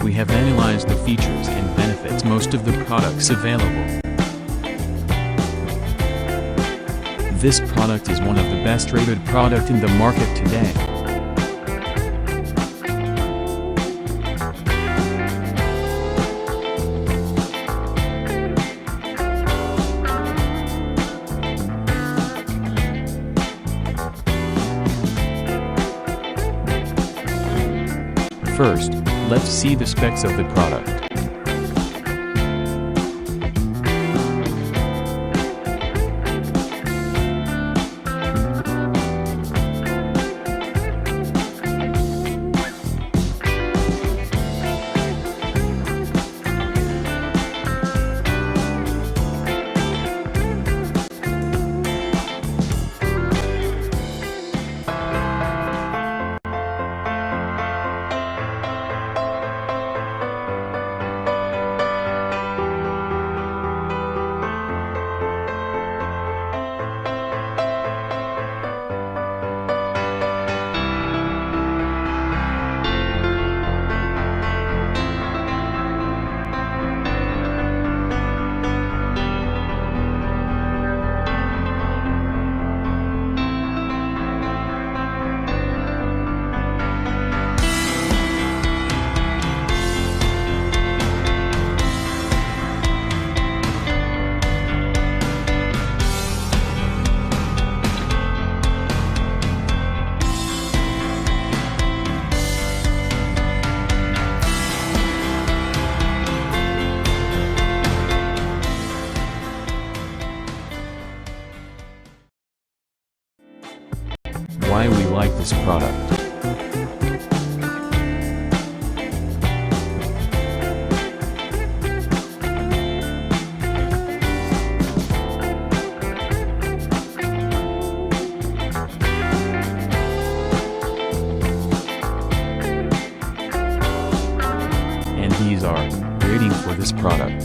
we have analyzed the features and benefits most of the products available. This product is one of the best rated product in the market today. First, let's see the specs of the product. Why we like this product. And these are rating for this product.